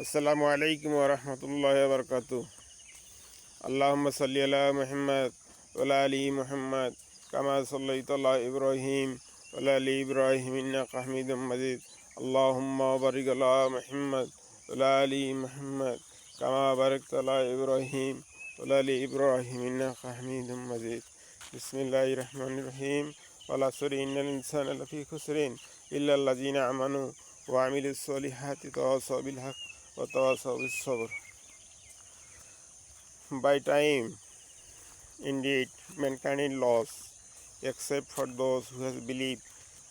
আসসালামু আলাইকুম ওয়া রাহমাতুল্লাহি ওয়া বারাকাতুহু। আল্লাহুম্মা সাল্লি আলা মুহাম্মাদ ওয়া আলা আলি মুহাম্মাদ কামা সাল্লাইতা আলা ইব্রাহিম ওয়া আলা আলি ইব্রাহিম ইন্নাকা হামিদুম মাজিদ। আল্লাহুম্মা বারিক আলা মুহাম্মাদ ওয়া আলা আলি মুহাম্মাদ কামা বারাকতা আলা ইব্রাহিম ওয়া আলা আলি ইব্রাহিম ইন্নাকা হামিদুম মাজিদ। বিসমিল্লাহির রহমানির রহিম। ওয়াল আসরি ইন্নাল ইনসানা লাফি খুসরিন ইল্লাল্লাযিনা আমানু ওয়া আমিলুস সলিহাতি তাওয়াসাউ বিল হক wa tawasaw bis sabr. By time, indeed, mankind is lost, except for those who have believed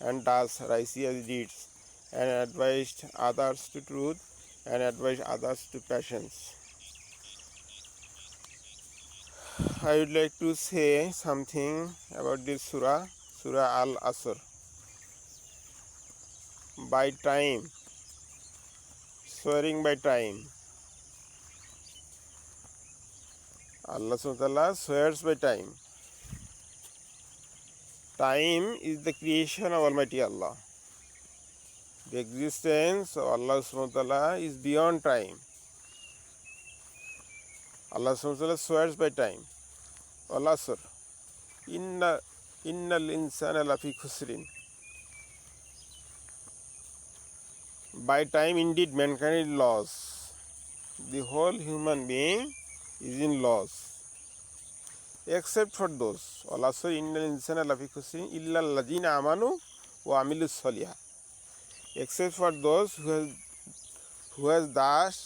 and does righteous deeds, and advised others to truth, and advised others to patience. I would like to say something about this surah, Surah Al-Asr. By time, swearing by time. Allah subhanahu wa ta'ala swears by time. Time is the creation of Almighty Allah. The existence of Allah subhanahu wa ta'ala is beyond time. Allah subhanahu wa ta'ala swears by time. Al-Asr. Innal insana lafi khusrin. By time indeed mankind is lost. The whole human being is in loss. Except for those. Al-Asr innal insana lafi khusrin illa allazina amanu wa amilus solihah. Except for those who has thus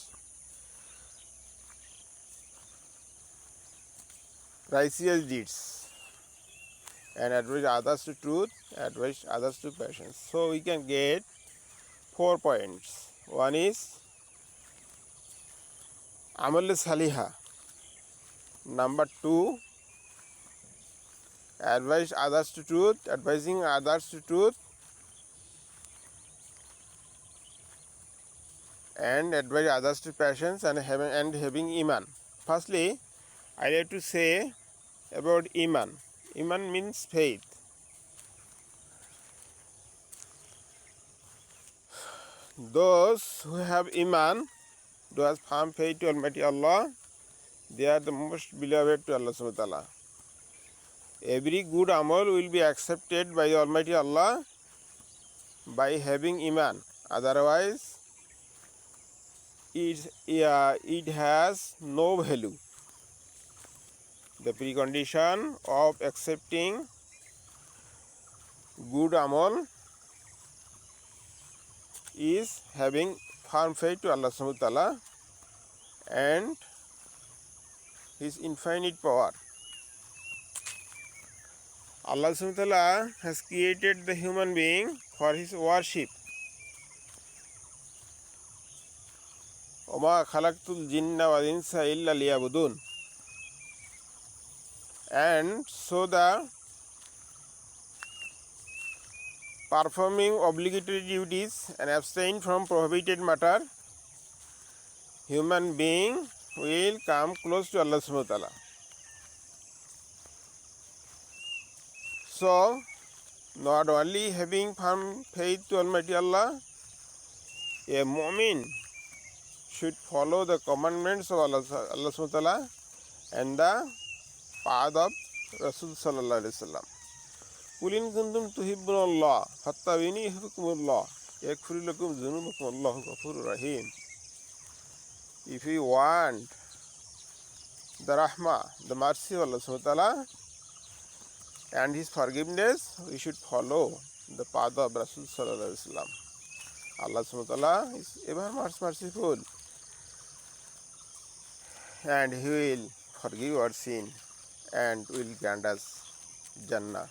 righteous deeds and advise others to truth, advise others to patience. So we can get 4 points. One is Amal Saliha. Number 2, advise others to truth, advising others to truth, and advise others to patience and having Iman. Firstly, I like to say about Iman. Iman means faith. Those who have Iman, those have firm faith to Almighty Allah, they are the most beloved to Allah subhanahu wa ta'ala. Every good amal will be accepted by the Almighty Allah by having Iman. Otherwise, it has no value. The precondition of accepting good amal is having firm faith to Allah subhanahu wa ta'ala and His infinite power. Allah subhanahu wa ta'ala has created the human being for His worship. Oma khalaqtul jinna wal insa illa liya'budun. And so the performing obligatory duties and abstain from prohibited matter, human being will come close to Allah subhanahu wa ta'ala. So, not only having firm faith to Almighty Allah, a mu'min should follow the commandments of Allah subhanahu wa ta'ala and the path of Rasul sallallahu alaihi wasallam. Qul in kuntum tuhibbunallah fattabi'uni yuhibbukumullah yaghfir lakum dhunubakum Allahu ghafurur rahim. If we want the rahmah, the mercy of Allah subhanahu wa ta'ala and His forgiveness, we should follow the path of Rasul sallallahu alaihi wasallam. Allah subhanahu wa ta'ala is ever merciful and He will forgive our sin and will grant us Jannah,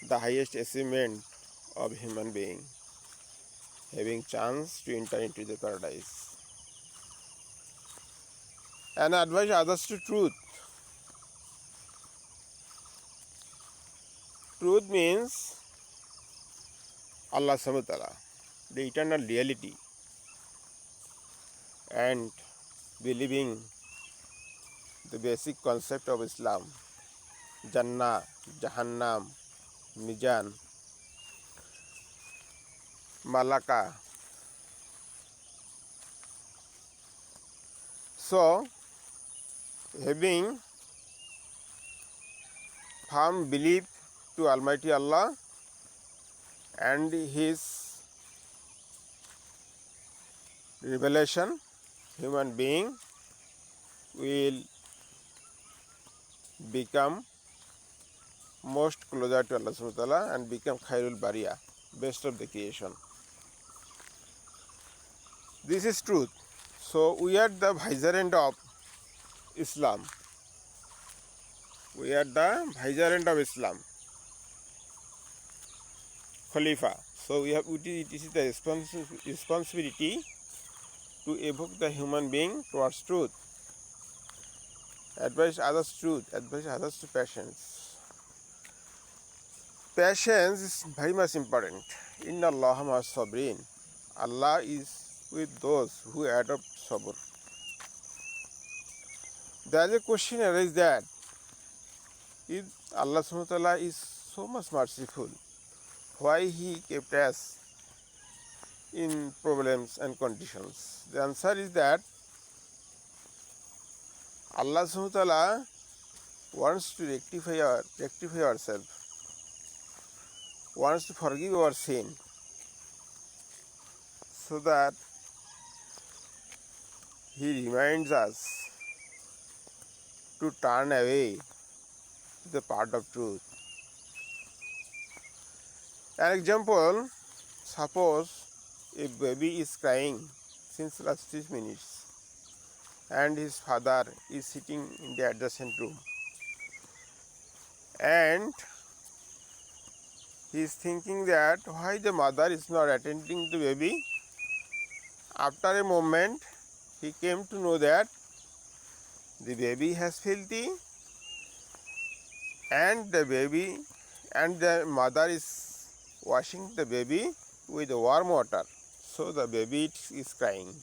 the highest achievement of human being, having chance to enter into the paradise. And advise others to truth. Truth means Allah subhanahu wa ta'ala, the eternal reality, and believing the basic concept of Islam, Jannah, Jahannam, Mizan, Malaka, So, having firm belief to Almighty Allah and His revelation, human being will become most closer to Allah subhanahu wa ta'ala and become Khairul Bariya, best of the creation. This is truth. So we are the vicegerent of Islam. We are the vicegerent of Islam, Khalifa. So it is the responsibility to evoke the human being towards truth, advise others truth, advise others to patience. Patience is very much important. Inna Allaha ma'as sabrin. Allah is with those who adopt sabr. There is a question arises that if Allah subhanahu wa ta'ala is so much merciful, why He kept us in problems and conditions? The answer is that Allah subhanahu wa ta'ala wants to rectify ourselves, wants to forgive our sin, so that He reminds us to turn away to the path of truth. An example, suppose a baby is crying since last 6 minutes and his father is sitting in the adjacent room and he is thinking that why the mother is not attending to the baby. After a moment, he came to know that the baby has filthy and the mother is washing the baby with warm water. So the baby is crying.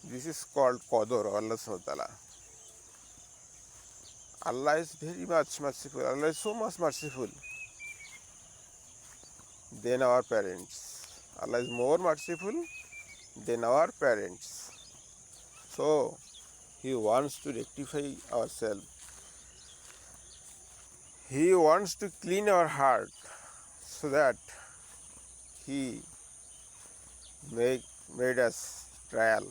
This is called Qadar of Allah subhanahu wa ta'ala. Allah is very much merciful. Allah is so much merciful than our parents. Allah is more merciful than our parents. So, He wants to rectify ourselves. He wants to clean our heart so that He made us trial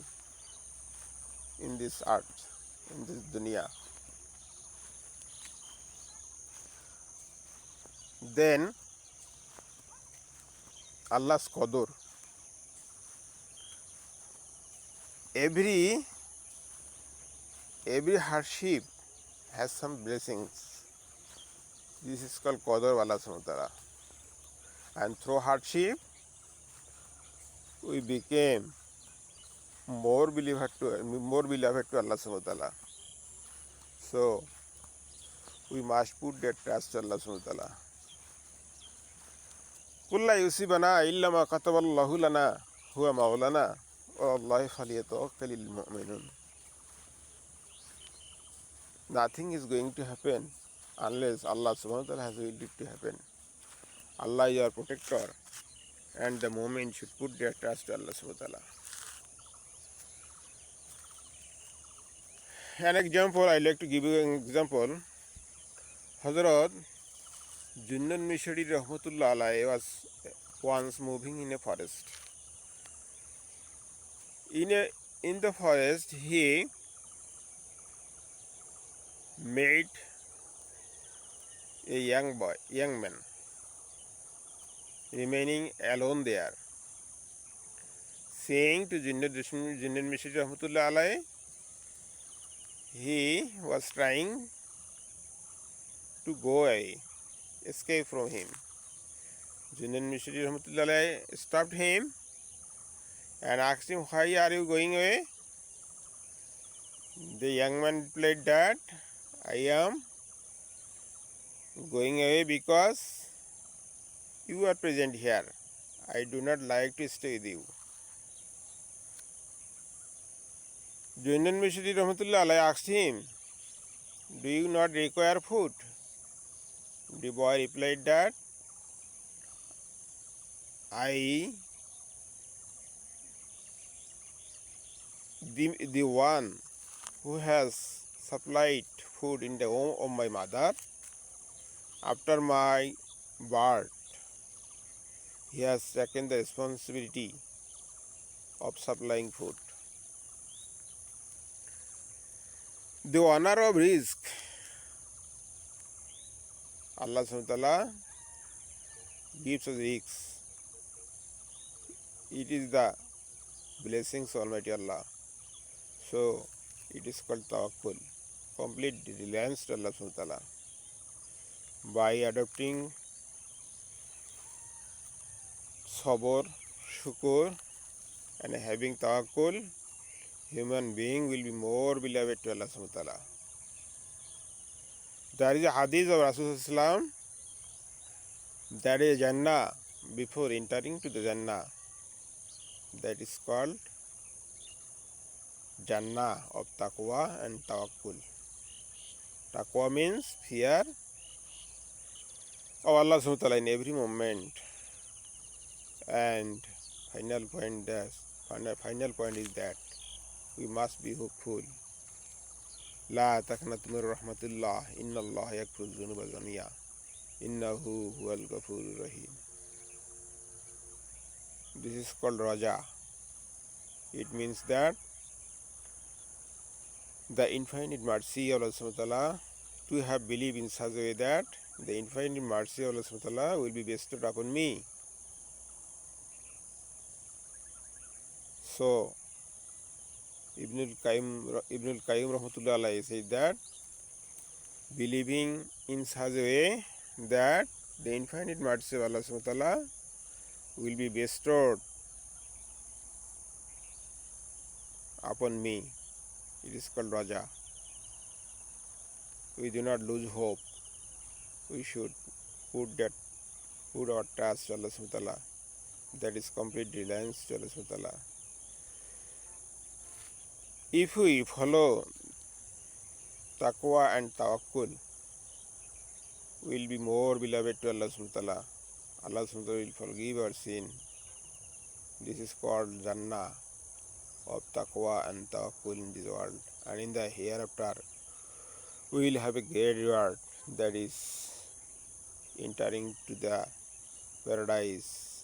in this earth, in this dunya. Then Allah's Qadar. Every hardship has some blessings. This is called Qadar of Allah subhanahu wa ta'ala. And through hardship, we became more beloved to Allah subhanahu wa ta'ala. So we must put that trust to Allah subhanahu wa ta'ala. Kulla yusibana illa ma kataballahu lana huwa maulana wa Allahi falyatawakkalil mu'minun. Nothing is going to happen unless Allah subhanahu wa ta'ala has willed it to happen. Allah is your protector and the mu'min should put their trust to Allah subhanahu wa ta'ala. An example, I like to give you an example. Hazrat Junnan Mishri Rahmatullah Alayhi was once moving in a forest. In the forest, he met a young man, remaining alone there. Saying to Junnan Mishri Rahmatullah Alayhi, he was trying to go away, escape from him. Junnan Mishri Rahmatullah Alayhi stopped him and asked him, why are you going away? The young man replied that I am going away because you are present here. I do not like to stay with you. Junnan Mishri Rahmatullah Alayhi asked him, do you not require food? The boy replied that I the one who has supplied food in the home of my mother after my birth. He has taken the responsibility of supplying food. The honor of risk. Allah subhanahu wa ta'ala gives us risks. It is the blessings of Almighty Allah. So it is called tawakkul. Complete reliance to Allah subhanahu wa ta'ala. By adopting sabr, shukur, and having tawakkul, human being will be more beloved to Allah subhanahu wa ta'ala. There is a hadith of Rasulullah that is Jannah before entering to the Jannah. That is called Jannah of Taqwa and Tawakkul. Taqwa means fear of Allah subhanahu wa ta'ala in every moment. And final point is that we must be hopeful. La taqnatu min rahmatillah, inna Allah yaghfiru dhunuba jami'a, innahu huwal ghafurur rahim. This is called Raja. It means that the infinite mercy of Allah subhanahu wa ta'ala, to have belief in such a way that the infinite mercy of Allah subhanahu wa ta'ala will be bestowed upon me. So Ibn al-Qayyim rahmatullah alayhi said that believing in such a way that the infinite mercy of Allah subhanahu wa ta'ala will be bestowed upon me, it is called Raja. We do not lose hope. We should put our trust to Allah subhanahu wa ta'ala. That is complete reliance to Allah subhanahu wa ta'ala. If we follow taqwa and tawakkul, we will be more beloved to Allah subhanahu wa ta'ala. Allah subhanahu wa ta'ala will forgive our sin. This is called Jannah of taqwa and tawakkul in this world. And in the hereafter, we will have a great reward, that is entering to the paradise,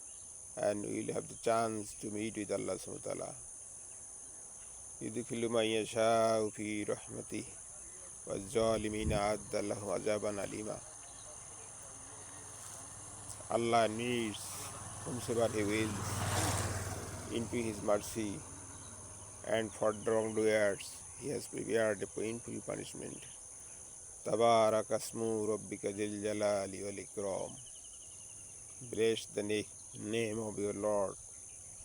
and we will have the chance to meet with Allah subhanahu wa ta'ala. يدخل من يشاء في رحمته والظالمين أعد لهم عذابا أليما. Allah needs whomsoever He wills into His mercy, and for the wrongdoers He has prepared a painful punishment. Tabarak asmu rabbika dhil jalali wal ikram. Bless the name of your Lord,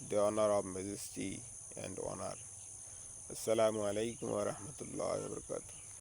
the honor of majesty and honor. Assalamu alaikum wa rahmatullahi wa barakatuh.